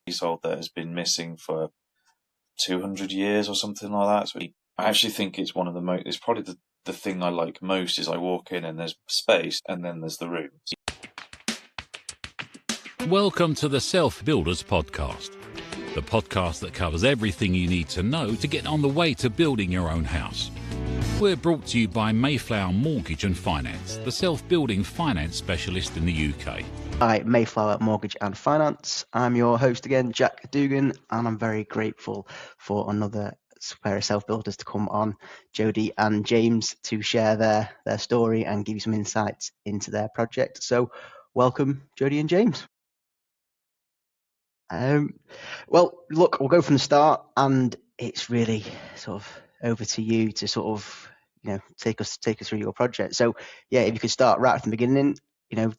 leasehold that has been missing for 200 years or something like that. So I actually think it's one of the most, it's probably the thing I like most is I walk in and there's space and then there's the room. Welcome to the Self Builders Podcast, the podcast that covers everything you need to know to get on the way to building your own house. We're brought to you by Mayflower Mortgage and Finance, the self-building finance specialist in the UK. Hi, Mayflower Mortgage and Finance. I'm your host again, Jack Dugan, and I'm very grateful for another pair of self-builders to come on, Jodie and James, to share their story and give you some insights into their project. So welcome, Jodie and James. Well, look, we'll go from the start, and it's really sort of over to you to sort of, take us through your project. So yeah, if you could start right from the beginning,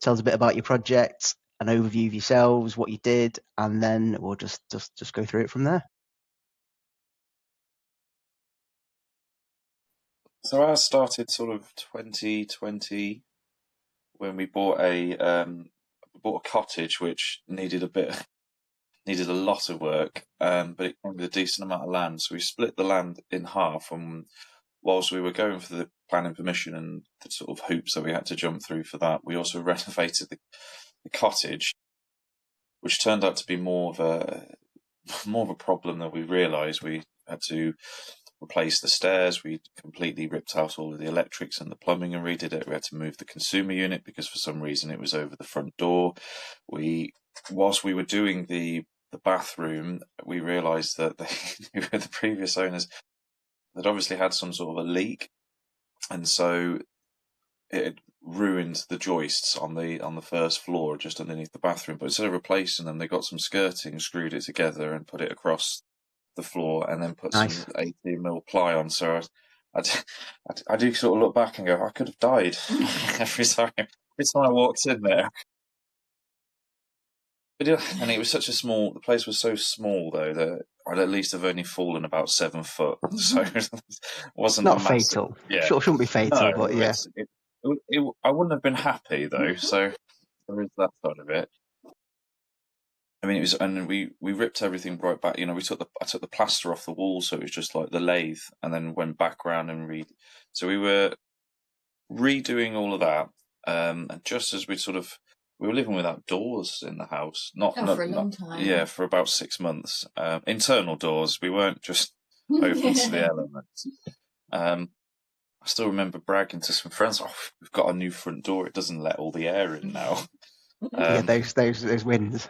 tell us a bit about your project, an overview of yourselves, what you did, and then we'll just go through it from there. So I started sort of 2020 when we bought a cottage which needed a lot of work, but it came with a decent amount of land. So we split the land in half, and whilst we were going for the planning permission and the sort of hoops that we had to jump through for that, we also renovated the cottage, which turned out to be more of a problem than we realised. We had to replace the stairs. We completely ripped out all of the electrics and the plumbing and redid it. We had to move the consumer unit because for some reason it was over the front door. Whilst we were doing the bathroom, we realised that the previous owners had obviously had some sort of a leak, and so it had ruined the joists on the first floor just underneath the bathroom. But instead of replacing them, they got some skirting, screwed it together and put it across the floor, and then put some 18mm ply on. So I do sort of look back and go, I could have died every time I walked in there. And it was the place was so small though that I'd at least have only fallen about 7 foot. So it wasn't not massive, fatal. Yeah. Sure, shouldn't be fatal, but yeah. I wouldn't have been happy though. So there is that side of it. I mean, we ripped everything right back. I took the plaster off the wall, so it was just like the lathe, and then went back around and So we were redoing all of that, and just as we were living without doors in the house, for a long time. Yeah, for about 6 months. Internal doors. We weren't just open to the elements. I still remember bragging to some friends, "Oh, we've got a new front door. It doesn't let all the air in now." Those winds.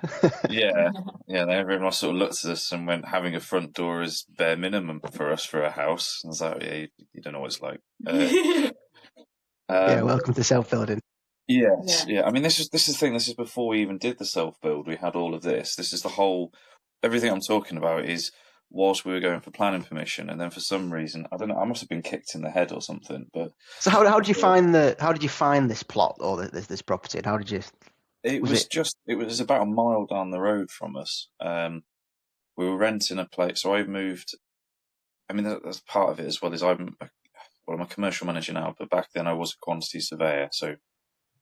yeah. Everyone sort of looked at us and went, "Having a front door is bare minimum for us for a house." And I was like, "Yeah, you don't know what it's like." Welcome to self-building. Yes, yeah. I mean, this is the thing. This is before we even did the self-build. We had all of this. This is everything I'm talking about is whilst we were going for planning permission, and then for some reason, I don't know, I must have been kicked in the head or something. But so how did you find this plot or this property? And how did you? It was about a mile down the road from us. We were renting a place, so I moved. I mean, that's part of it as well. I'm a commercial manager now, but back then I was a quantity surveyor, so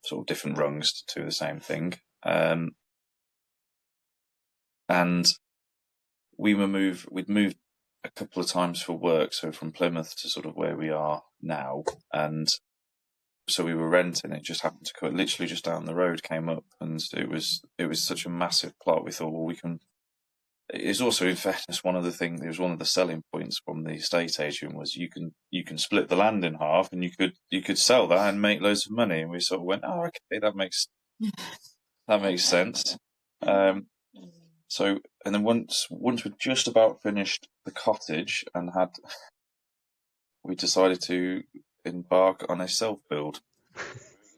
sort of different rungs to the same thing. And we'd moved a couple of times for work, so from Plymouth to sort of where we are now, and so we were renting. It just happened to go literally just down the road, came up, and it was such a massive plot. We thought, well, we can. It's also, in fairness, one of the selling points from the estate agent was you can split the land in half, and you could sell that and make loads of money. And we sort of went, oh, okay, that makes sense. So, and then once we'd just about finished the cottage and we decided to embark on a self-build.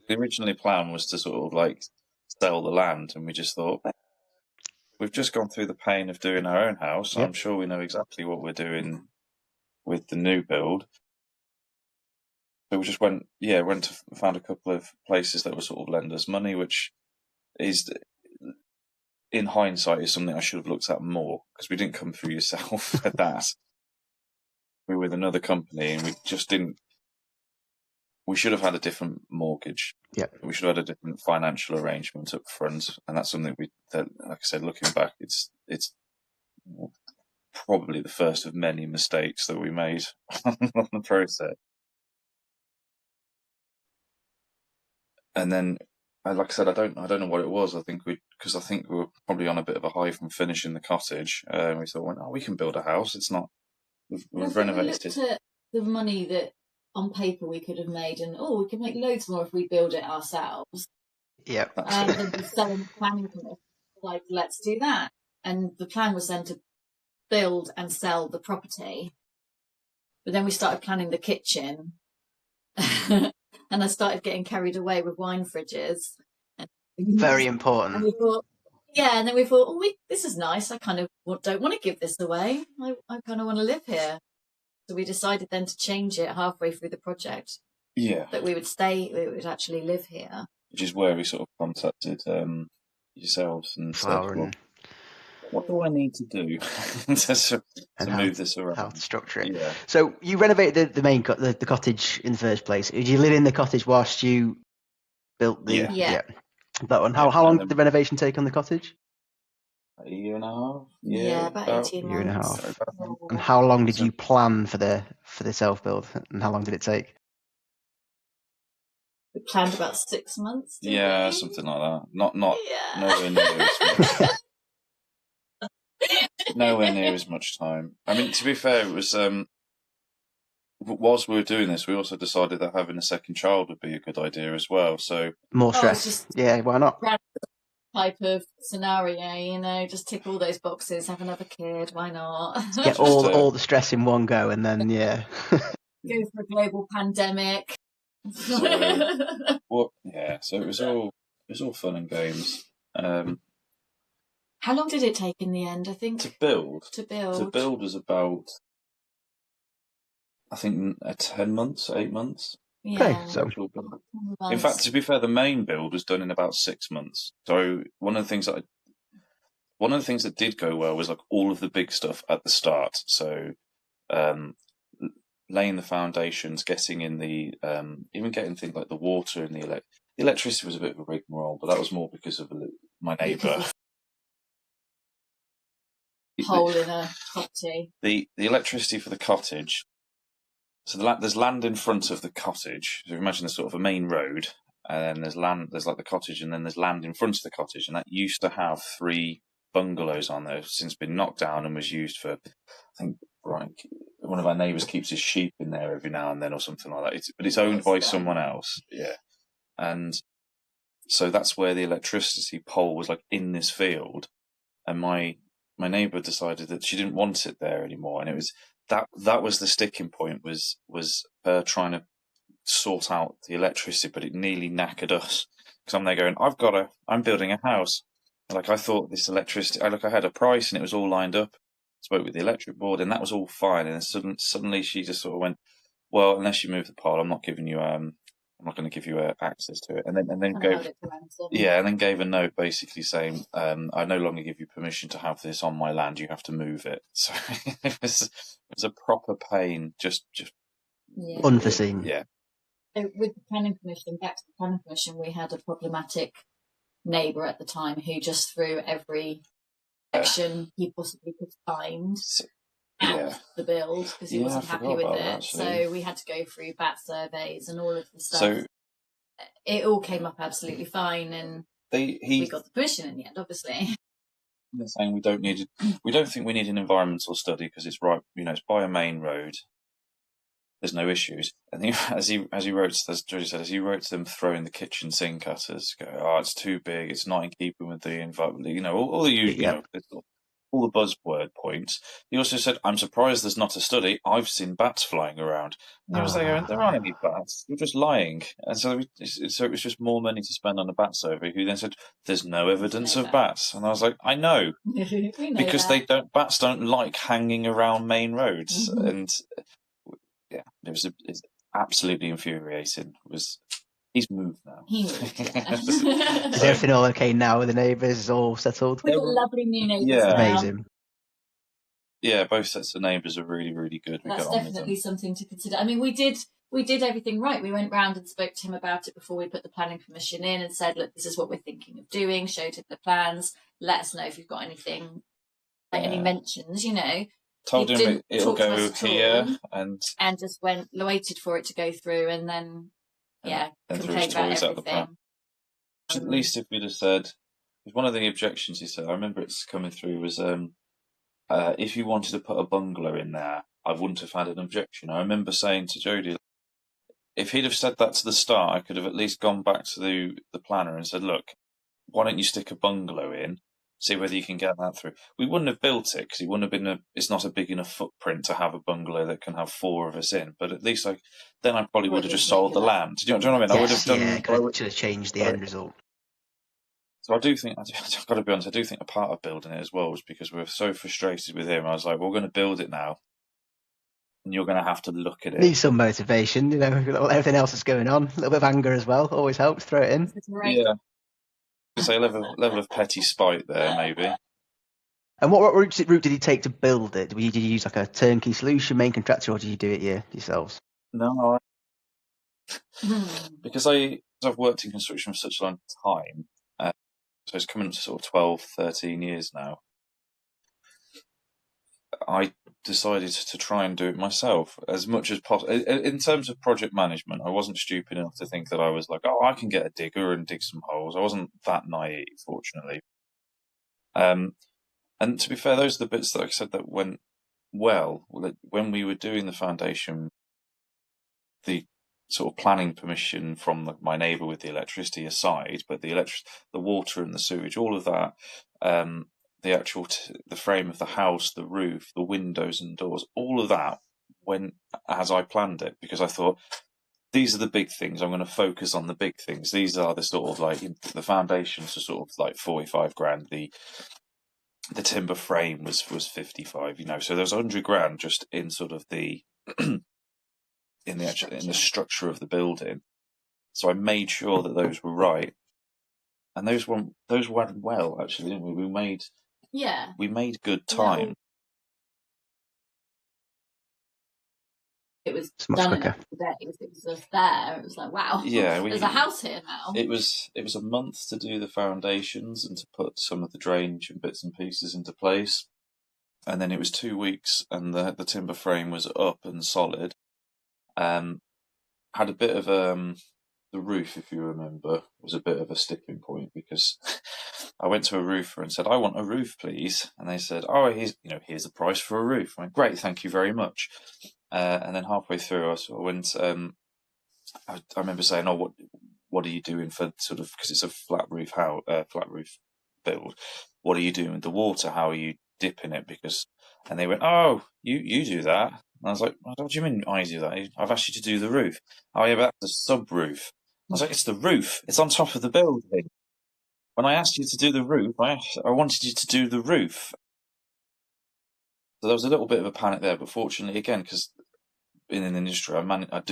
The original plan was to sort of like sell the land, and we just thought, we've just gone through the pain of doing our own house. Yep. I'm sure we know exactly what we're doing with the new build. So we just found a couple of places that were sort of lend us money, which is, in hindsight, is something I should have looked at more, because we didn't come through yourself at that. We were with another company, and we just didn't. We should have had a different mortgage. Yeah. We should have had a different financial arrangement up front, and that's something like I said, looking back, it's it's probably the first of many mistakes that we made on the process. And then, like I said, I don't know what it was. I think we were probably on a bit of a high from finishing the cottage. We thought, well, oh, we can build a house. It's not. We've renovated. We looked at the money that on paper we could have made, and we could make loads more if we build it ourselves. Yeah. And then we sell in the planning commission. Like, let's do that. And the plan was then to build and sell the property. But then we started planning the kitchen. And I started getting carried away with wine fridges. Very important. And we thought, and then we thought, this is nice. I kind of don't want to give this away. I kind of want to live here. So we decided then to change it halfway through the project. Yeah. That we would actually live here. Which is where we sort of contacted yourselves and said, well, what do I need to do to move this around? How to structure it. Yeah. So you renovated the cottage in the first place. Did you live in the cottage whilst you built the... Yeah. That one. How long did the renovation take on the cottage? A year and a half. Yeah, about 18 months. Year and a half. And how long did you plan for the self-build? And how long did it take? We planned about 6 months. Yeah, something like that. Not nowhere near as much. Nowhere near as much time. I mean, to be fair, it was whilst we were doing this, we also decided that having a second child would be a good idea as well. So more stress. Yeah, why not? Type of scenario, just tick all those boxes, have another kid, why not? Get all the stress in one go, and then go for a global pandemic. So it was all fun and games. How long did it take in the end? I think to build was about, I think, 10 months, 8 months. Yeah. Okay, so in fact, to be fair, the main build was done in about 6 months. So one of the things that did go well was like all of the big stuff at the start. So laying the foundations, getting in the even getting things like the water and the electricity was a bit of a rigmarole, but that was more because of my neighbour. Hole in a property. The electricity for the cottage. So there's land in front of the cottage. So imagine there's sort of a main road, and then there's land. There's like the cottage, and then there's land in front of the cottage, and that used to have 3 bungalows on there. Since been knocked down and was used for, I think, one of our neighbours keeps his sheep in there every now and then or something like that. But it's owned by someone else. Yeah, and so that's where the electricity pole was, like in this field, and my neighbour decided that she didn't want it there anymore, and it was that was the sticking point, was her trying to sort out the electricity, but it nearly knackered us, because I'm there going, I'm building a house. Like, I thought this electricity, I had a price and it was all lined up, spoke with the electric board and that was all fine, and then suddenly she just sort of went, well, unless you move the pole, I'm not going to give you access to it. And then gave a note basically saying, I no longer give you permission to have this on my land. You have to move it. So it was a proper pain. Just unforeseen. Yeah. So with the planning permission, back to the planning permission, we had a problematic neighbour at the time who just threw every section he possibly could find out the build because he wasn't happy with it. So we had to go through BAT surveys and all of the stuff. So it all came up absolutely fine, and we got the permission in the end, obviously. They're saying we don't think we need an environmental study because it's right, it's by a main road. There's no issues. And as he wrote, as Jodie said, as he wrote to them throwing the kitchen sink at us, it's too big, it's not in keeping with the environment, all the usual, all the buzzword points. He also said, I'm surprised there's not a study. I've seen bats flying around. And I was there aren't any bats. You're just lying. And so it was just more money to spend on a bat survey, who then said, there's no evidence of bats. And I was like, I know. Because bats don't like hanging around main roads. Mm-hmm. And yeah, it's absolutely infuriating. He's moved now. Is everything all okay now with the neighbours? All settled? We've got lovely new neighbours. Yeah. Amazing. Yeah, both sets of neighbours are really, really good. That's definitely something to consider. I mean, we did everything right. We went round and spoke to him about it before we put the planning permission in and said, look, this is what we're thinking of doing, showed him the plans, let us know if you've got anything any mentions, Told him it'll go here, and just waited for it to go through, and then threw his toys out the pram. At least if we'd have said, one of the objections he said, I remember it's coming through, was if you wanted to put a bungalow in there, I wouldn't have had an objection. I remember saying to Jodie, if he'd have said that to the start, I could have at least gone back to the planner and said, look, why don't you stick a bungalow in, see whether you can get that through. We wouldn't have built it because it wouldn't have been it's not a big enough footprint to have a bungalow that can have 4 of us in. But at least then I probably would have just sold the land. Do you know what I mean? Yes, I would have done. Should have changed the end result. So I do think, I've got to be honest, I do think a part of building it as well was because we were so frustrated with him. I was like, we're going to build it now, and you're going to have to look at it. Need some motivation, everything else that's going on. A little bit of anger as well always helps. Throw it in. Yeah. Say a level of petty spite there, maybe. And what route did he take to build it? Did you use like a turnkey solution, main contractor, or did you do it yourselves? No, because I've worked in construction for such a long time, so it's coming up to sort of 12, 13 years now. I decided to try and do it myself as much as possible. In terms of project management, I wasn't stupid enough to think that I was like, I can get a digger and dig some holes. I wasn't that naive, fortunately. And to be fair, those are the bits that I said that went well. When we were doing the foundation, the sort of planning permission from my neighbour with the electricity aside, but the water and the sewage, all of that, the actual the frame of the house, the roof, the windows and doors, all of that went as I planned it, because I thought, these are the big things. I'm going to focus on the big things. These are the sort of like the foundations are sort of like 45 grand. The timber frame was 55. So there's 100 grand just in sort of the in the structure of the building. So I made sure that those were right, and those went well, actually, didn't we? We made good time. It was much done quicker. in a day. It was just there. It was like, wow, there's a house here now. It was a month to do the foundations and to put some of the drainage and bits and pieces into place, and then it was 2 weeks, and the timber frame was up and solid. Had a bit of the roof, if you remember, was a bit of a sticking point, because I went to a roofer and said, I want a roof, please. And they said, here's the price for a roof. I went, great, thank you very much. And then halfway through, I went, I remember saying, what are you doing for sort of, because it's a flat roof build. What are you doing with the water? How are you dipping it? And they went, you do that. And I was like, what do you mean I do that? I've asked you to do the roof. Oh yeah, but that's a sub-roof. I was like, it's the roof. It's on top of the building. When I asked you to do the roof, I wanted you to do the roof. So there was a little bit of a panic there, but fortunately, again, because in an industry, I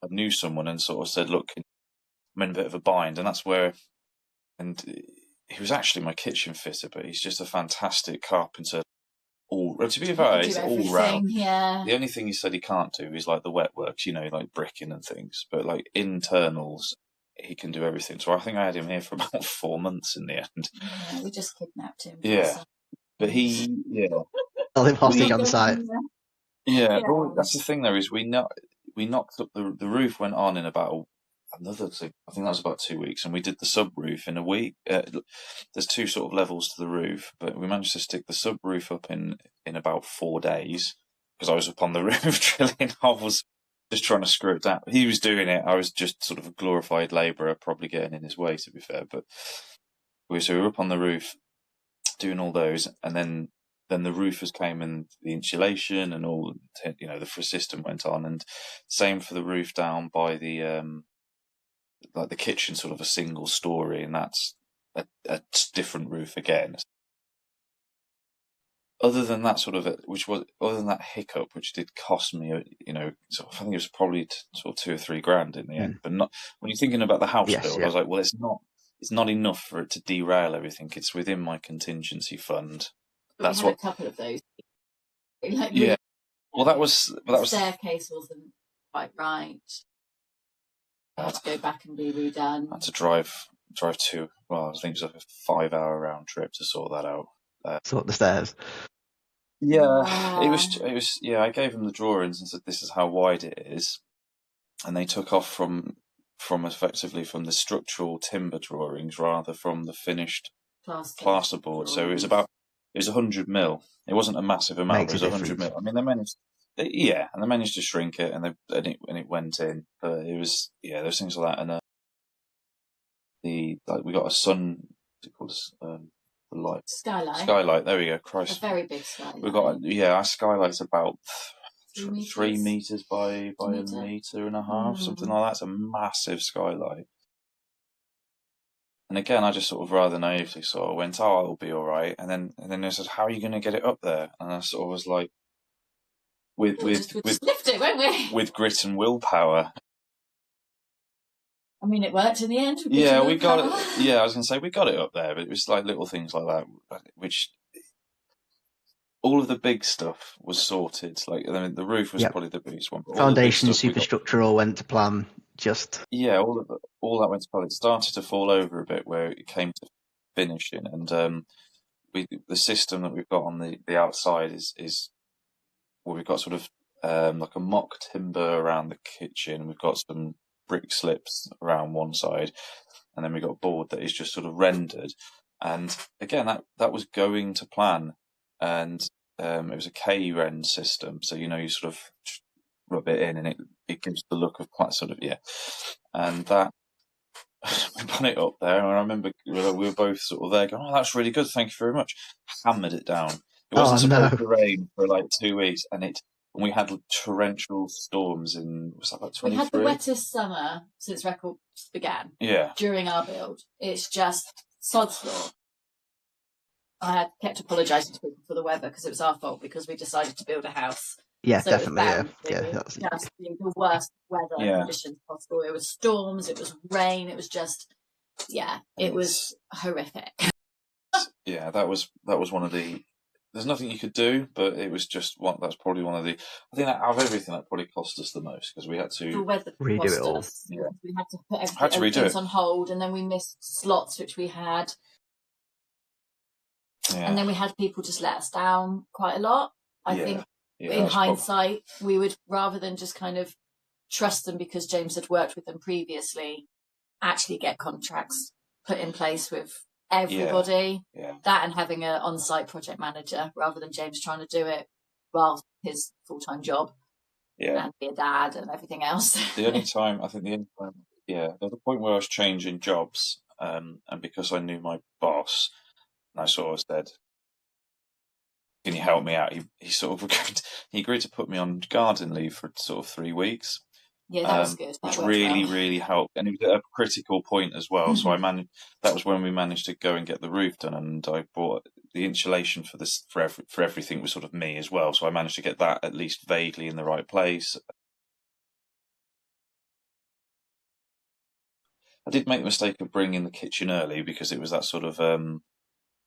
knew someone and sort of said, look, I'm in a bit of a bind, and that's where, and he was actually my kitchen fitter, but he's just a fantastic carpenter. To be fair, it's all round. Yeah. The only thing he said he can't do is like the wet works, like bricking and things, but like internals, he can do everything. So I think I had him here for about 4 months in the end. Yeah, we just kidnapped him. Yeah, but Held him hostage on site. Yeah, but that's the thing though, is we knocked up the roof went on in about another thing. I think that was about 2 weeks, and we did the sub roof in a week. There's 2 sort of levels to the roof, but we managed to stick the sub roof up in about 4 days, because I was up on the roof drilling holes, just trying to screw it down. He was doing it. I was just sort of a glorified labourer, probably getting in his way, to be fair. But we were up on the roof doing all those, and then the roofers came and the insulation and all, the system went on, and same for the roof down by the like the kitchen, sort of a single story, and that's a different roof again. Other than that other than that hiccup, which did cost me, I think it was probably sort of 2 or 3 grand in the end. But not when you're thinking about the house build. Yeah. I was like, well, it's not enough for it to derail everything. It's within my contingency fund. That's a couple of those. Yeah. Well, that was the staircase wasn't quite right. I had to go back and be redone. I had to drive to. Well, I think it was like a 5-hour round trip to sort that out. Sort the stairs. Yeah, it was. Yeah, I gave them the drawings and said, "This is how wide it is," and they took off from effectively from the structural timber drawings rather from the finished plasterboard. So it was 100 mil. It wasn't a massive amount, but Makes it a was 100 mil. difference. I mean, they managed, yeah, and they managed to shrink it, and it went in. But it was, yeah, there's things like that, and we got a sun, what's it called, the light Skylight. skylight. There we go. A Christ, very big skylight. we got our skylight's about 3 meters? 3 meters by a meter and a half, something like that. It's a massive skylight. And again, I just sort of rather naively sort of went, "Oh, it'll be all right." And then they said, "How are you going to get it up there?" And I sort of was like, We'll just lift it, won't we? with grit and willpower. I mean, it worked in the end. Yeah, we got it. Yeah, I was going to say we got it up there, but it was like little things like that, which all of the big stuff was sorted. Like, I mean, the roof was probably the biggest one. But Foundation, superstructure all went to plan. Yeah, all that went to plan. It started to fall over a bit where it came to finishing, and the system that we've got on the outside is well, we've got sort of like a mock timber around the kitchen. We've got some brick slips around one side, and then we've got a board that is just sort of rendered. And again, that was going to plan, and it was a K-rend system. So you sort of rub it in, and it gives the look of quite sort of and that we put it up there, and I remember we were both sort of there going, "Oh, that's really good, thank you very much." Hammered it down. It wasn't supposed to rain for like 2 weeks, and we had torrential storms was that like 23? We had the wettest summer since records began. Yeah. During our build, it's just sod's law. I had kept apologising to people for the weather because it was our fault because we decided to build a house. Yeah, so definitely. Just the worst weather conditions possible. It was storms, it was rain, it was just, it was horrific. Yeah, that was one of the. There's nothing you could do, but it was just one. That's probably one of the. I think that out of everything, that probably cost us the most because we had to the weather redo it all. Yeah. We had to put everything on hold, and then we missed slots which we had. Yeah. And then we had people just let us down quite a lot. I think in hindsight, we would, rather than just kind of trust them because James had worked with them previously, actually get contracts put in place with everybody. That and having an on-site project manager rather than James trying to do it while his full-time job and be a dad and everything else. The only time, there was a point where I was changing jobs, and because I knew my boss, and I sort of said, "Can you help me out?" He sort of agreed to put me on garden leave for sort of 3 weeks. Yeah, that was good. Which really, really helped. And it was at a critical point as well. So that was when we managed to go and get the roof done. And I bought the insulation for everything was sort of me as well. So I managed to get that at least vaguely in the right place. I did make the mistake of bringing the kitchen early because it was that sort of,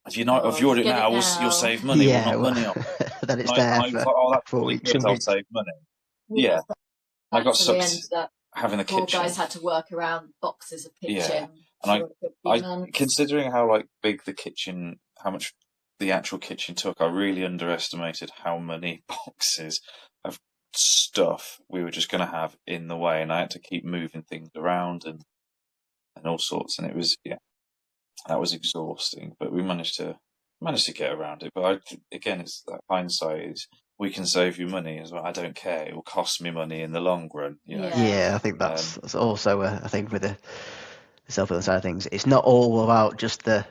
if you order it now, you'll save money. Yeah, we'll not money on. Then it's there for that's 4 weeks. I'll save money. Yeah. I got sucked having the kitchen. Poor guys had to work around boxes of kitchen. And I considering how big the kitchen, how much the actual kitchen took, I really underestimated how many boxes of stuff we were just going to have in the way, and I had to keep moving things around and all sorts, and it was that was exhausting. But we managed to get around it. But again, it's that hindsight is. We can save you money as well. I don't care. It will cost me money in the long run. Yeah, I think that's also a thing with the self-building side of things. It's not all about just the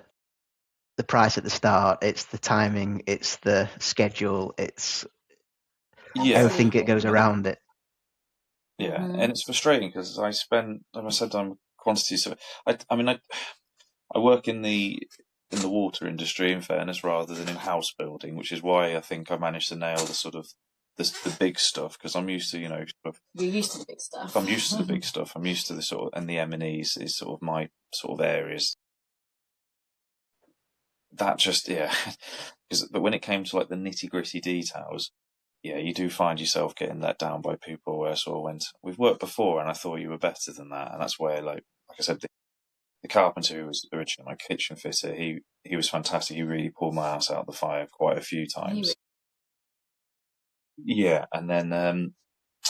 price at the start. It's the timing. It's the schedule. It's everything that goes around it. Yeah, and it's frustrating because I spend, as I said, on quantities of. I work in the water industry, in fairness, rather than in house building, which is why I think I managed to nail the sort of the big stuff because I'm used to, You're used to the big stuff. I'm used to the big stuff. I'm used to the sort of, and the M&Es is sort of my sort of areas. That just but when it came to the nitty gritty details, you do find yourself getting let down by people where I sort of went, "We've worked before, and I thought you were better than that," and that's where like I said. The carpenter who was originally my kitchen fitter, he was fantastic. He really pulled my ass out of the fire quite a few times. Yeah, and then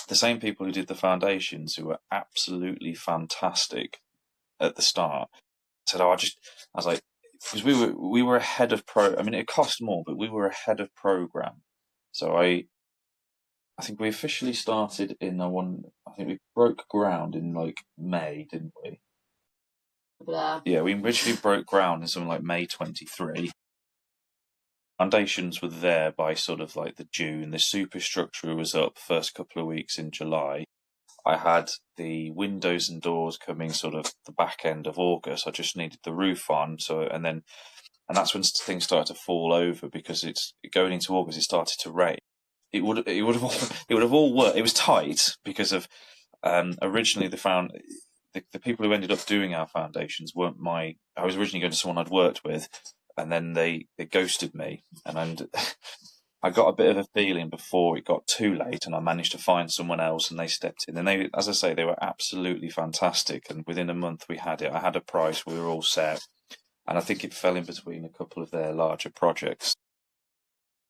the same people who did the foundations, who were absolutely fantastic at the start, said, "Oh, I was like, because we were ahead of I mean, it cost more, but we were ahead of program. So I think we officially started in I think we broke ground in like May, didn't we? Yeah, we originally broke ground in something like May 23. Foundations were there by sort of like the June. The superstructure was up first couple of weeks in July. I had the windows and doors coming sort of the back end of August. I just needed the roof on. And that's when things started to fall over, because it's going into August. It started to rain. It would have all worked. It was tight because of originally the people who ended up doing our foundations weren't I was originally going to someone I'd worked with, and then they ghosted me, and I got a bit of a feeling before it got too late, and I managed to find someone else, and they stepped in, and they, as I say, they were absolutely fantastic. And within a month we had it. I had a price. We were all set, and I think it fell in between a couple of their larger projects.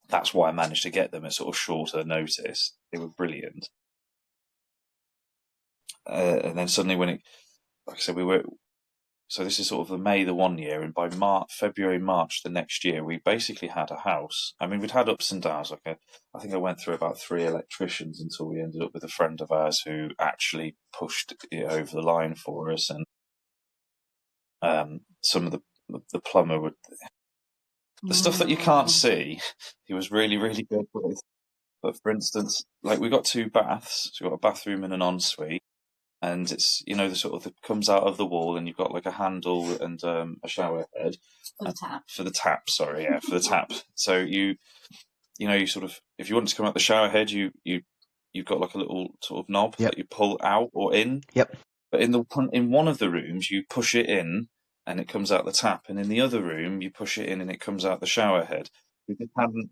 That's why I managed to get them at sort of shorter notice. They were brilliant. And then suddenly like I said, so this is sort of the May the one year, and by February, March the next year, we basically had a house. I mean, we'd had ups and downs. I think I went through about 3 electricians until we ended up with a friend of ours who actually pushed it over the line for us. And some of the plumber would, the stuff that you can't see, he was really, really good with. But for instance, like we got 2 baths, so we got a bathroom and an ensuite. And it's, the sort of, it comes out of the wall, and you've got like a handle and a shower head. For the tap, sorry, yeah, for the tap. So you sort of, if you want it to come out the shower head, you've got like a little sort of knob that you pull out or in. Yep. But in one of the rooms, you push it in and it comes out the tap, and in the other room, you push it in and it comes out the shower head. We just hadn't.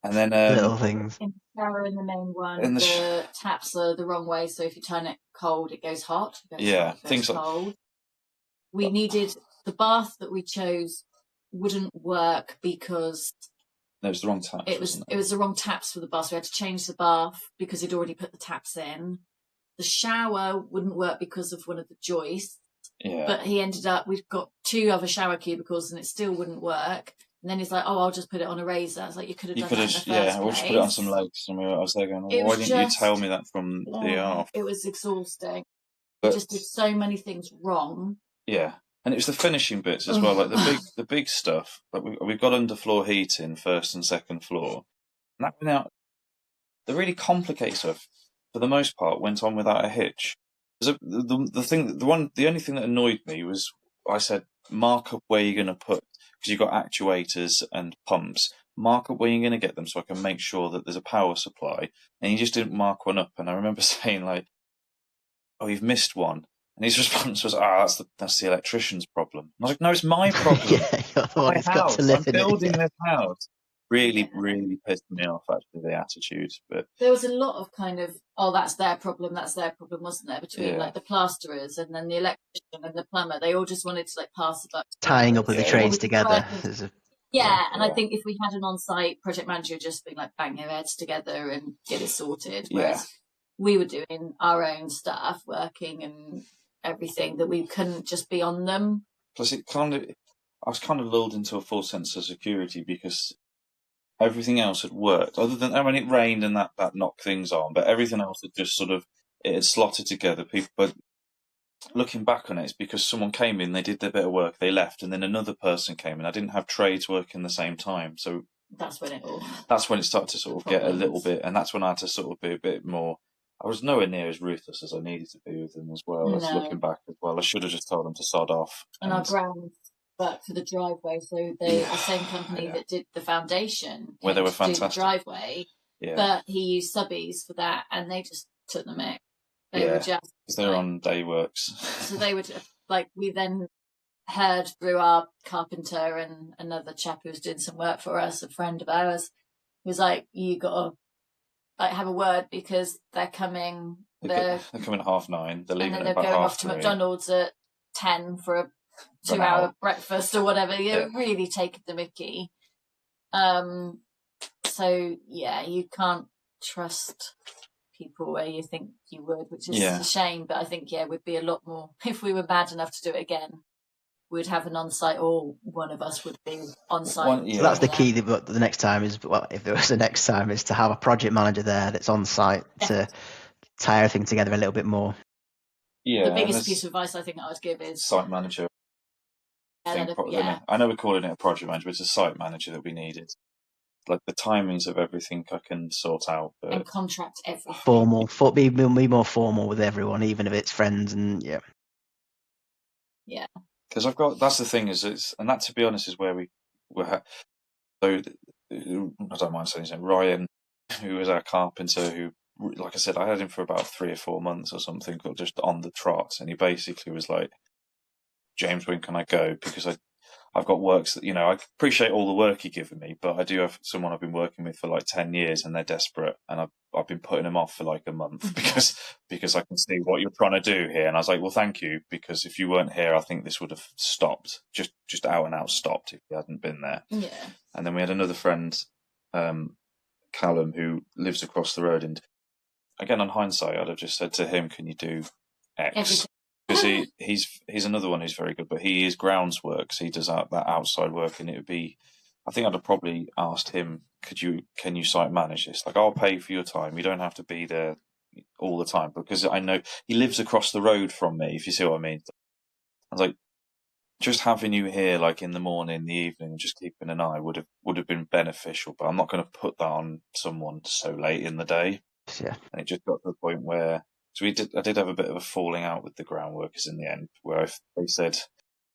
And then little things. In the shower, in the main one, the taps are the wrong way, so if you turn it cold, it goes hot. Things cold. like. We needed the bath that we chose wouldn't work because No, it was the wrong taps. It was the wrong taps for the bath. So we had to change the bath because he'd already put the taps in. The shower wouldn't work because of one of the joists. Yeah. But he ended up, we've got 2 other shower cubicles and it still wouldn't work. And then he's like, "Oh, I'll just put it on a razor." I was like, "You could have done that in the first place." We'll just put it on some legs. And I was there going, "Why didn't you tell me that from the off?" It was exhausting. We just did so many things wrong. Yeah, and it was the finishing bits as well, like the big stuff. Like we've got underfloor heating, first and second floor, and that went out. The really complicated stuff, for the most part, went on without a hitch. The only thing that annoyed me was I said, mark up where you're going to put, because you've got actuators and pumps. Mark up where you're going to get them so I can make sure that there's a power supply. And he just didn't mark one up. And I remember saying, like, "Oh, you've missed one." And his response was, that's the electrician's problem. And I was like, "No, it's my problem." Yeah, you're the one who's got to live in it. I'm building this house. Really, really pissed me off, actually, the attitude. But there was a lot of kind of, that's their problem, wasn't there, between like the plasterers and then the electrician and the plumber. They all just wanted to like pass the buck. Tying up with the trades together. And I think if we had an on-site project manager, just being like, bang their heads together and get it sorted. Whereas we were doing our own stuff, working and everything, that we couldn't just be on them. Plus, I was kind of lulled into a false sense of security because everything else had worked, other than, I mean, it rained and that knocked things on, but everything else had just sort of, it had slotted together. But looking back on it, it's because someone came in, they did their bit of work, they left, and then another person came in. I didn't have trades working the same time, so that's when it started to sort of get a little bit, and that's when I had to sort of be a bit more. I was nowhere near as ruthless as I needed to be with them as well. As looking back as well, I should have just told them to sod off. And our ground work for the driveway, so the same company that did the foundation, where they were fantastic, the driveway, but he used subbies for that, and they just took the mick. They were just because they're on day works. So they would we then heard through our carpenter and another chap who was doing some work for us, a friend of ours, who was like, "You got to have a word because they're coming. They're coming at 9:30. They're leaving and then at about they're going off 3:30. to McDonald's at 10 for a 2-hour breakfast or whatever." You're really taking the mickey. So you can't trust people where you think you would, which is Yeah. a shame. But I think, we'd be a lot more, if we were bad enough to do it again, we'd have an on-site, or one of us would be on-site. So that's the key. But the next time is, well, if there was a next time, is to have a project manager there that's on site to tie everything together a little bit more. Yeah. The biggest piece of advice I think I would give is site manager. I know we're calling it a project manager, but it's a site manager that we needed. Like the timings of everything I can sort out. But and contract everything. Formal, be more formal with everyone, even if it's friends and Yeah. Because that's the thing and that, to be honest, is where we were. So I don't mind saying his name, Ryan, who was our carpenter, who, like I said, I had him for about 3 or 4 months or something, just on the trot, and he basically was like, James, when can I go? Because I've got works that, I appreciate all the work you've given me, but I do have someone I've been working with for like 10 years and they're desperate, and I've been putting them off for like a month because I can see what you're trying to do here. And I was like, well, thank you, because if you weren't here, I think this would have stopped, just out and out stopped, if you hadn't been there. Yeah. And then we had another friend, Callum, who lives across the road, and again, on hindsight, I'd have just said to him, can you do X? Everything. Because he's another one who's very good, but he is grounds work, so he does that outside work, and it would be, I think I'd have probably asked him, can you site manage this? Like, I'll pay for your time. You don't have to be there all the time, because I know he lives across the road from me, if you see what I mean. I was like, just having you here, like in the morning, the evening, just keeping an eye would have been beneficial, but I'm not going to put that on someone so late in the day. Yeah. And it just got to the point where, I did have a bit of a falling out with the ground workers in the end, where they said,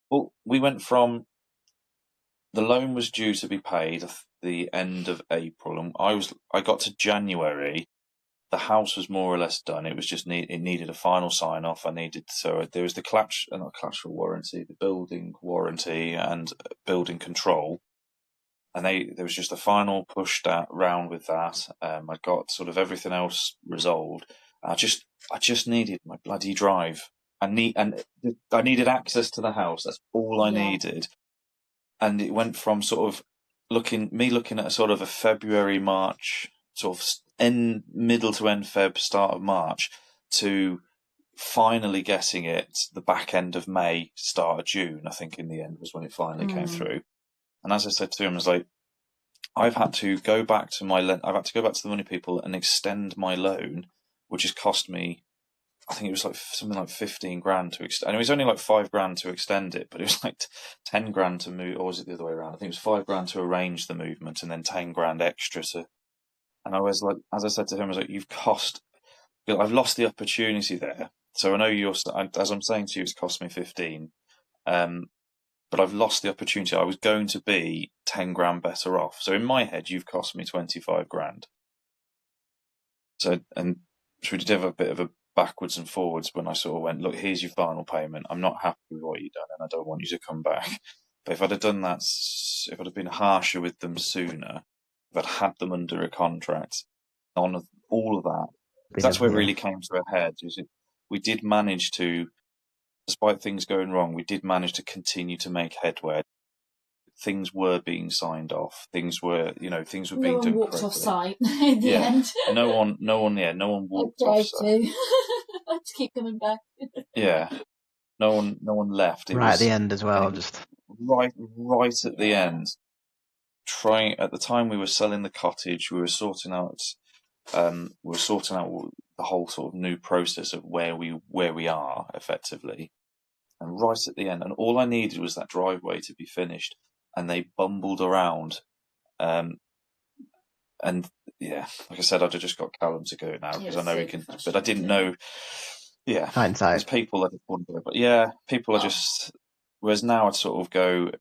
well, we went from, the loan was due to be paid at the end of April, and I got to January, the house was more or less done. It was just it needed a final sign off. So there was the collateral warranty, the building warranty, and building control. And there was just a final push round with that. I got sort of everything else resolved. I just needed my bloody drive. I needed access to the house. That's all I needed. And it went from sort of looking at a sort of a February, March, sort of middle to end Feb, start of March, to finally getting it the back end of May, start of June, I think in the end was when it finally came through. And as I said to him, I was like, I've had to go back to the money people and extend my loan, which has cost me, I think it was like something like 15 grand to extend. And it was only like 5 grand to extend it, but it was like 10 grand to move, or was it the other way around? I think it was 5 grand to arrange the movement and then 10 grand extra to. And I was like, as I said to him, I was like, I've lost the opportunity there. So I know as I'm saying to you, it's cost me 15. But I've lost the opportunity. I was going to be 10 grand better off. So in my head, you've cost me 25 grand. So we did have a bit of a backwards and forwards when I sort of went, look, here's your final payment. I'm not happy with what you've done and I don't want you to come back. But if I'd have done that, if I'd have been harsher with them sooner, if I'd had them under a contract, on all of that, that's where it really came to a head. We did manage to, despite things going wrong, we did manage to continue to make headway. Things were being signed off. Things were being done correctly. No one walked off site in the end. No one walked off site. I had to keep coming back. Yeah. No one left. It was, at the end as well, just right at the end. At the time we were selling the cottage, we were sorting out the whole sort of new process of where we are effectively. And right at the end, and all I needed was that driveway to be finished, and they bumbled around. And yeah, like I said, I'd have just got Callum to go now because I know he can, but I didn't know. Yeah, hindsight. There's people that wouldn't do it, but yeah, people are just. Whereas now I'd sort of go.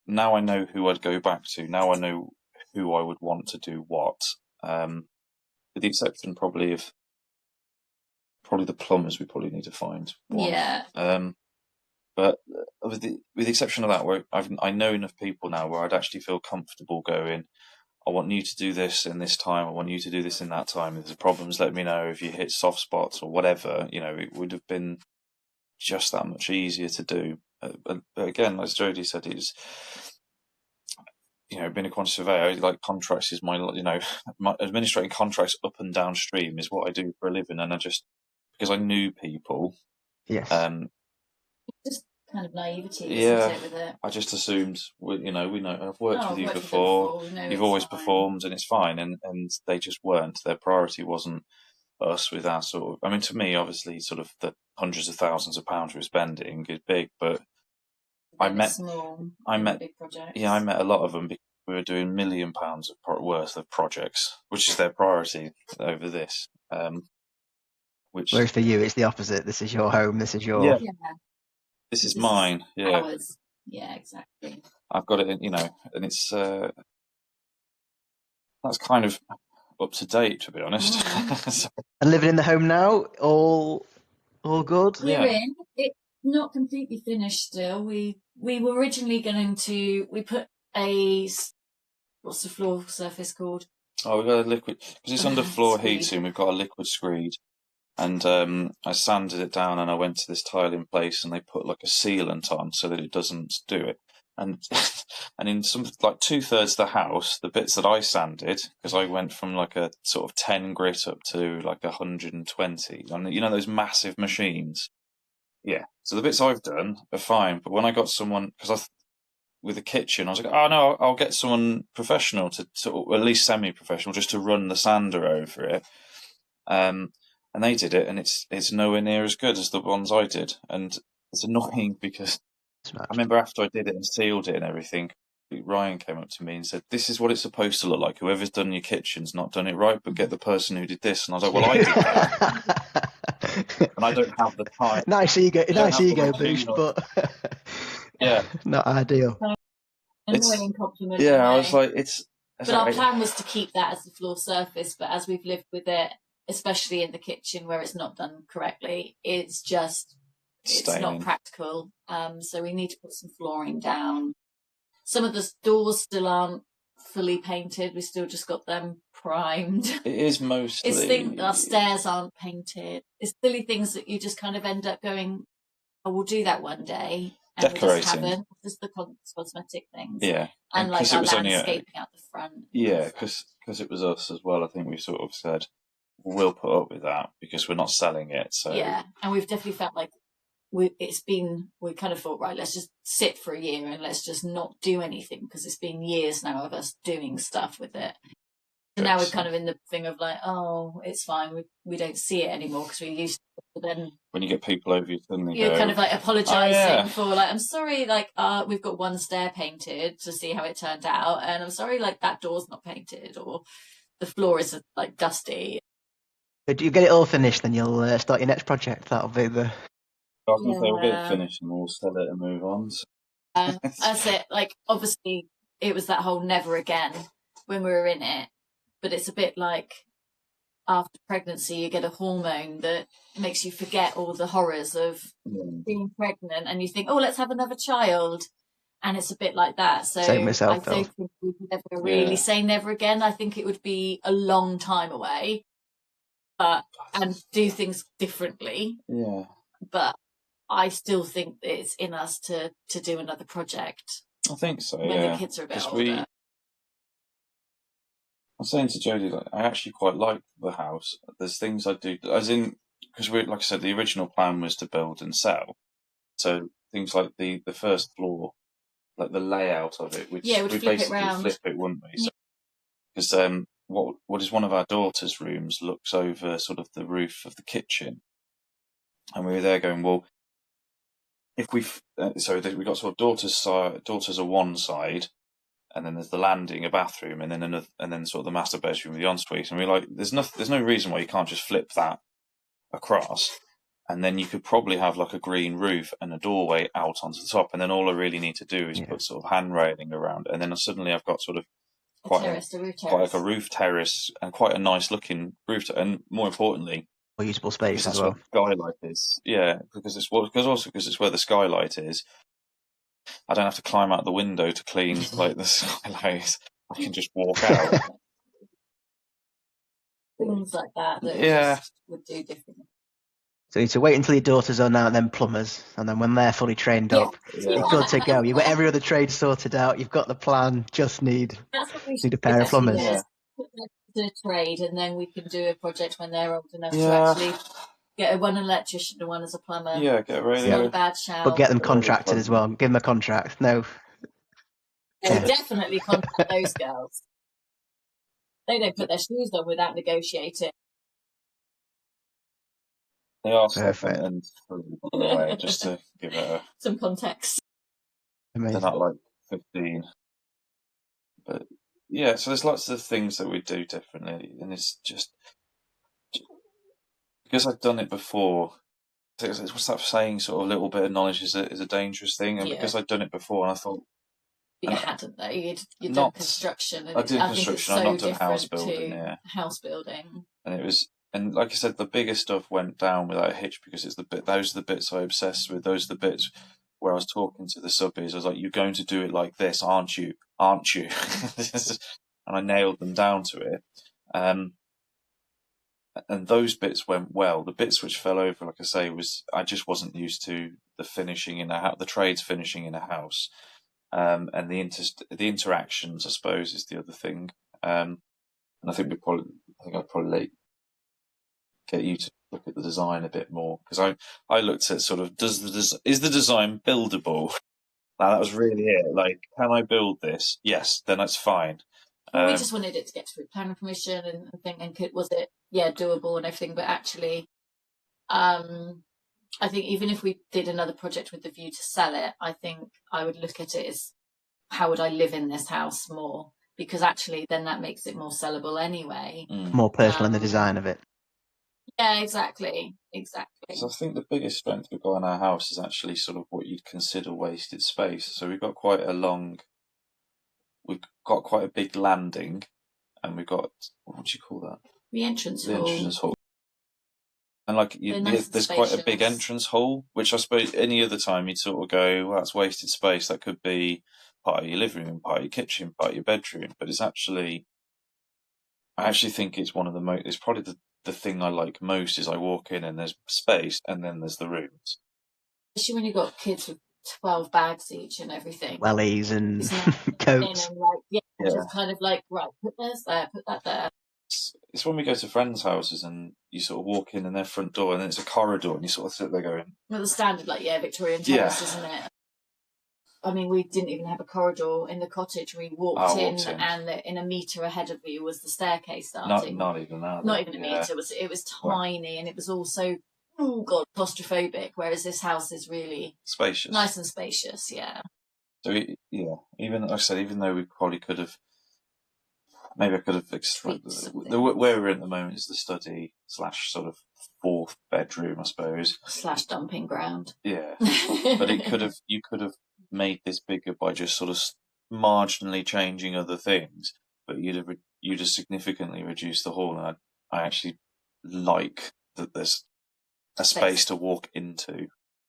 Now I know who I'd go back to. Now I know who I would want to do what. With the exception probably of the plumbers, we probably need to find one. Yeah. But with the exception of that, where I know enough people now where I'd actually feel comfortable going, I want you to do this in this time, I want you to do this in that time. If there's problems, let me know. If you hit soft spots or whatever, it would have been just that much easier to do. But again, as Jodie said, being a quantity surveyor, like contracts is my administrating contracts up and downstream is what I do for a living, and because I knew people. Yes. Just kind of naivety, isn't it, with it? I just assumed, we know I've worked with you before. You've always performed, and it's fine. And they just weren't. Their priority wasn't us with our sort of. I mean, to me, obviously, sort of the hundreds of thousands of pounds we're spending is big, but I met big projects. Yeah, I met a lot of them because we were doing £1 million worth of projects, which is their priority over this. Whereas for you, it's the opposite. This is your home. This is your. Yeah. This is mine. Yeah. Ours. Yeah, exactly. I've got it in, and it's that's kind of up to date, to be honest. So. And living in the home now, all good. We're in. It's not completely finished still. We were originally going to. We put what's the floor surface called? Oh, we've got a liquid because it's under floor heating. We've got a liquid screed. And I sanded it down, and I went to this tiling place, and they put like a sealant on so that it doesn't do it. And in some 2/3 of the house, the bits that I sanded, because I went from like a sort of 10 grit up to like 120. And those massive machines. Yeah. So the bits I've done are fine, but when I got someone, with the kitchen, I was like, oh no, I'll get someone professional to at least semi-professional, just to run the sander over it. And they did it, and it's nowhere near as good as the ones I did. And it's annoying because I remember after I did it and sealed it and everything, Ryan came up to me and said, "This is what it's supposed to look like. Whoever's done your kitchen's not done it right, but get the person who did this." And I was like, "Well, I did that, and I don't have the time." Nice ego boost, but yeah, not ideal. Annoying compliment. Yeah, I was like, But our plan was to keep that as the floor surface, but as we've lived with it, especially in the kitchen where it's not done correctly, it's not practical. So we need to put some flooring down. Some of the doors still aren't fully painted. We still just got them primed. It is mostly. Our stairs aren't painted. It's silly things that you just kind of end up going, "Oh, we'll do that one day." And decorating. We just haven't. Just the cosmetic things. Yeah. And like our landscaping out the front. Yeah, because it was us as well. I think we sort of said, we'll put up with that because we're not selling it. So yeah, and we've definitely felt like we kind of thought, right, let's just sit for a year and let's just not do anything, because it's been years now of us doing stuff with it. So now we're kind of in the thing of like, oh, it's fine, we don't see it anymore because we used to. But then when you get people over, you're kind of like apologising for like, I'm sorry, like we've got one stair painted to see how it turned out, and I'm sorry, like that door's not painted, or the floor is like dusty. But you get it all finished, then you'll start your next project. That'll be the. I was going to say, we'll get it finished and we'll sell it and move on. So. That's it. Like, obviously, it was that whole never again when we were in it. But it's a bit like after pregnancy, you get a hormone that makes you forget all the horrors of being pregnant, and you think, oh, let's have another child. And it's a bit like that. So I don't think we could ever really say never again. I think it would be a long time away. And do things differently. Yeah. But I still think that it's in us to do another project. I think so, when the kids are a bit older. I was saying to Jodie, like, I actually quite like the house. There's things I do, as in, because like I said, the original plan was to build and sell. So things like the first floor, like the layout of it, which we'd basically flip it, wouldn't we? Because what is one of our daughter's rooms looks over sort of the roof of the kitchen, and we were there going, well, if we got sort of daughters are one side, and then there's the landing, a bathroom, and then sort of the master bedroom with the ensuite, and we're like, there's no reason why you can't just flip that across, and then you could probably have like a green roof and a doorway out onto the top, and then all I really need to do is put sort of hand railing around, and then suddenly I've got sort of quite like a roof terrace and quite a nice looking roof, and more importantly, more usable space as well. Where the skylight is, because it's where the skylight is. I don't have to climb out the window to clean like the skylight. I can just walk out. Things like that. Would do differently. So you need to wait until your daughters are now and then plumbers, and then when they're fully trained up, you're good to go. You've got every other trade sorted out. You've got the plan. Just need a pair of plumbers. Put them to trade, and then we can do a project when they're old enough to actually get one electrician and one as a plumber. Yeah, get ready. Not a bad shout. But get them contracted as well. Give them a contract. No. Definitely contact those girls. They don't put their shoes on without negotiating. They are perfect. And by the way, just to give it some context. Amazing. They're not like 15. But yeah, so there's lots of things that we do differently, and it's just because I've done it before. What's that saying? Sort of a little bit of knowledge is a dangerous thing, and because I'd done it before, and I thought you hadn't though. You'd done construction. And I did construction. I've not done house building. House building. And it was, and like I said, the bigger stuff went down without a hitch because it's those are the bits I obsessed with. Those are the bits where I was talking to the subbies. I was like, "You're going to do it like this, aren't you? Aren't you?" And I nailed them down to it. And those bits went well. The bits which fell over, like I say, I just wasn't used to the finishing in the trades finishing in a house, and the interactions, I suppose, is the other thing. And I think I'd probably get you to look at the design a bit more, because I looked at sort of is the design buildable? Now that was really it. Like, can I build this? Yes, then that's fine. We just wanted it to get through planning permission and was it doable and everything. But actually, I think even if we did another project with the view to sell it, I think I would look at it as how would I live in this house more, because actually then that makes it more sellable anyway. More personal in the design of it. Yeah, exactly. So I think the biggest strength we've got in our house is actually sort of what you'd consider wasted space. So we've got quite a big landing, and we've got, what do you call that? The entrance hall. And there's quite a big entrance hall, which I suppose any other time you'd sort of go, well, that's wasted space. That could be part of your living room, part of your kitchen, part of your bedroom. But I actually think it's one of the most, it's probably the thing I like most is I walk in and there's space and then there's the rooms. Especially when you've got kids with 12 bags each and everything. Wellies and coats. And just kind of like, right, put this there, put that there. It's when we go to friends' houses and you sort of walk in and their front door and then it's a corridor and you sort of sit there going... Well, the standard, Victorian terrace, isn't it? I mean, we didn't even have a corridor in the cottage. We walked in and in a metre ahead of you was the staircase starting. Not even that. Not even a metre. It was tiny and it was also, claustrophobic, whereas this house is really... spacious. Nice and spacious, yeah. So, even, like I said, even though we probably could have... Maybe I could have extracted... Where we're in at the moment is the study / sort of fourth bedroom, I suppose. / dumping ground. Yeah. But you could have made this bigger by just sort of marginally changing other things, but you'd have significantly reduced the hall. And I actually like that there's a space to walk into.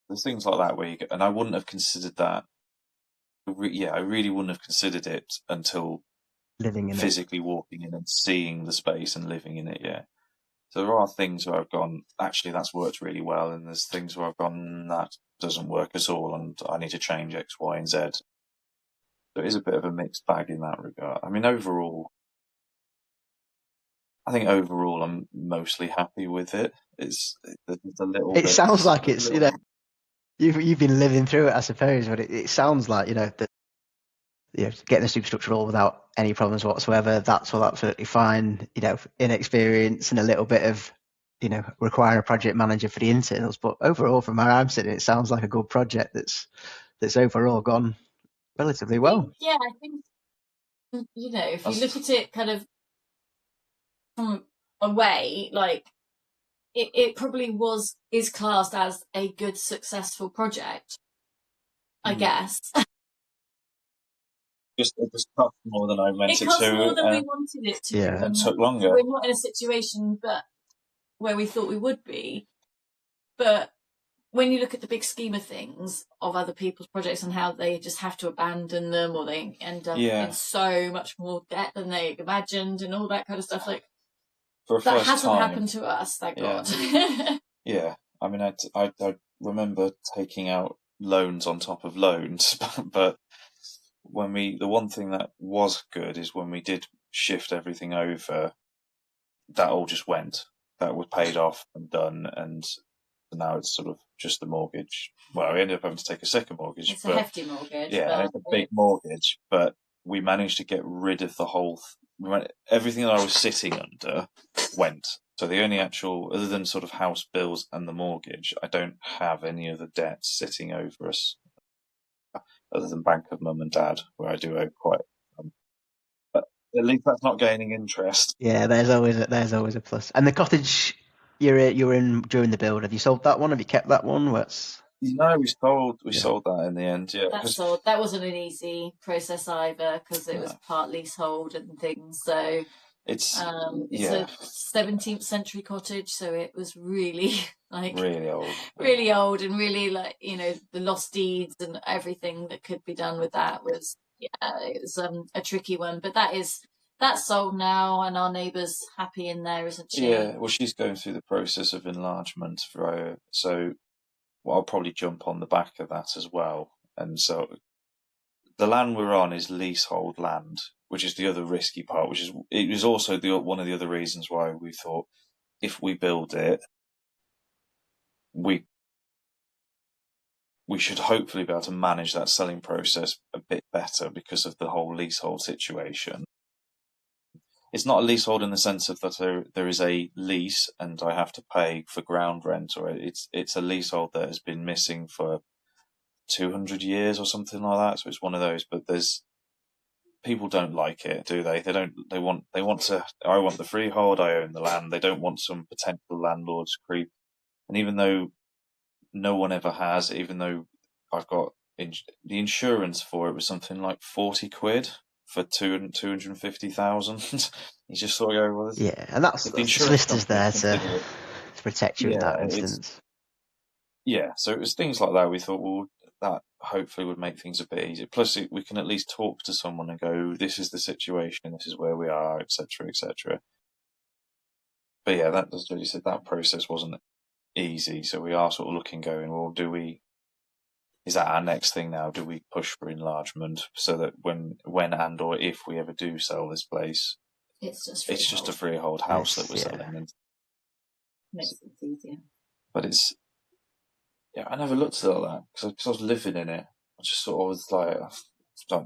There's things like that where you go, and I wouldn't have considered that. I really wouldn't have considered it until living in physically walking in and seeing the space and living in it. Yeah. So there are things where I've gone, actually that's worked really well, and there's things where I've gone, that doesn't work at all, and I need to change X, Y, and Z. So it is a bit of a mixed bag in that regard. I mean, overall, I'm mostly happy with it. It's a little. It sounds like it's you've been living through it, I suppose, but it sounds like that. Getting the superstructure all without any problems whatsoever, that's all absolutely fine. Inexperience and a little bit of, requiring a project manager for the internals. But overall, from where I'm sitting, it sounds like a good project that's overall gone relatively well. Yeah, I think, if you look at it kind of from away, like, it probably is classed as a good, successful project, I guess. It just cost more than I meant it to. It cost more than we wanted it to. Yeah. It took longer. We're not in a situation where we thought we would be. But when you look at the big scheme of things of other people's projects and how they just have to abandon them, or they end up in so much more debt than they imagined and all that kind of stuff, like, that hasn't happened to us, thank God. Yeah. I mean, I remember taking out loans on top of loans, but the one thing that was good is when we did shift everything over, that all just went. That was paid off and done, and now it's sort of just the mortgage. Well, we ended up having to take a second mortgage. It's a hefty mortgage. Yeah, and it's a big mortgage, but we managed to get rid of the whole. Everything that I was sitting under went. So the only actual, other than sort of house bills and the mortgage, I don't have any other debts sitting over us, other than Bank of Mum and Dad, where I do owe quite. But at least that's not gaining interest. Yeah, there's always a plus. And the cottage you're in during the build, have you sold that one? Have you kept that one? No, we sold that in the end. Yeah, that sold. That wasn't an easy process either, because it was part leasehold and things. So it's a 17th century cottage, so it was really really old, and really the lost deeds and everything that could be done with that was it was a tricky one. But that's sold now, and our neighbour's happy in there, isn't she? Yeah, well, she's going through the process of enlargement so. Well, I'll probably jump on the back of that as well. And so the land we're on is leasehold land, which is the other risky part, it was also one of the other reasons why we thought if we build it, we should hopefully be able to manage that selling process a bit better because of the whole leasehold situation. It's not a leasehold in the sense of that there is a lease and I have to pay for ground rent, or it's a leasehold that has been missing for 200 years or something like that. So it's one of those. But people don't like it, do they? I want the freehold. I own the land. They don't want some potential landlords creep. And even though no one ever has, even though I've got the insurance for it was something like 40 quid. For 250,000, you just sort of go, well, yeah, and that's the solicitors there to protect you in that instance. Yeah, so it was things like that. We thought, well, that hopefully would make things a bit easier. Plus, we can at least talk to someone and go, this is the situation, this is where we are, etc., etc. But yeah, as Jodie said, that process wasn't easy. So we are sort of looking, going, well, is that our next thing now? Do we push for enlargement so that when and or if we ever do sell this place, it's just a freehold house that we're selling? And makes it easier. But I never looked at that because I was living in it. I just sort of was like,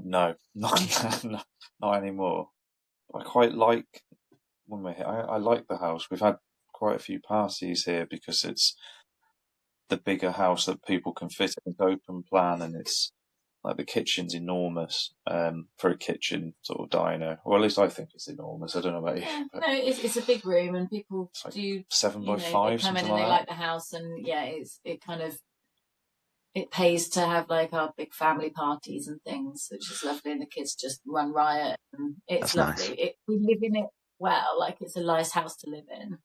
no, not anymore. I quite like when we're here. I like the house. We've had quite a few parties here because it's the bigger house that people can fit in. It's open plan, and it's like the kitchen's enormous for a kitchen sort of diner. Or at least I think it's enormous. I don't know about you. Yeah, no, it's a big room, and people do 7 by 5. They come in and they like the house, and it pays to have our big family parties and things, which is lovely, and the kids just run riot, and it's lovely. Nice. We live in it well, it's a nice house to live in.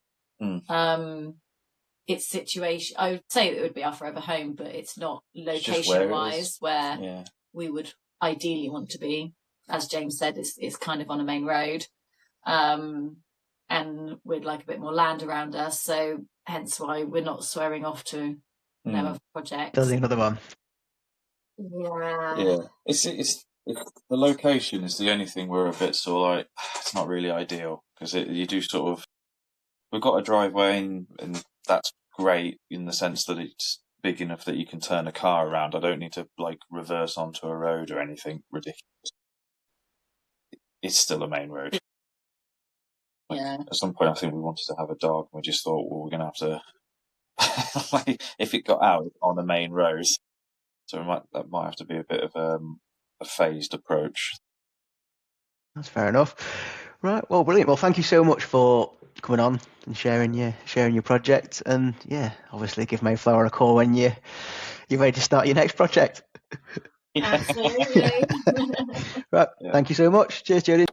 Its situation, I would say it would be our forever home, but it's not location-wise where we would ideally want to be. As James said, it's kind of on a main road, and we'd like a bit more land around us, so hence why we're not swearing off to other projects. Building another one. Yeah. It's the location is the only thing we're a bit sort of it's not really ideal, because you do sort of, we've got a driveway and that's great in the sense that it's big enough that you can turn a car around. I don't need to reverse onto a road or anything ridiculous. It's still a main road. At some point I think we wanted to have a dog, and we just thought, well, we're going to have to if it got out on the main road, so that might have to be a bit of a phased approach. That's fair enough. Right, well, brilliant. Well, thank you so much for coming on and sharing your project, and obviously give Mayflower a call when you're ready to start your next project. Absolutely. Right, thank you so much. Cheers, Jodie.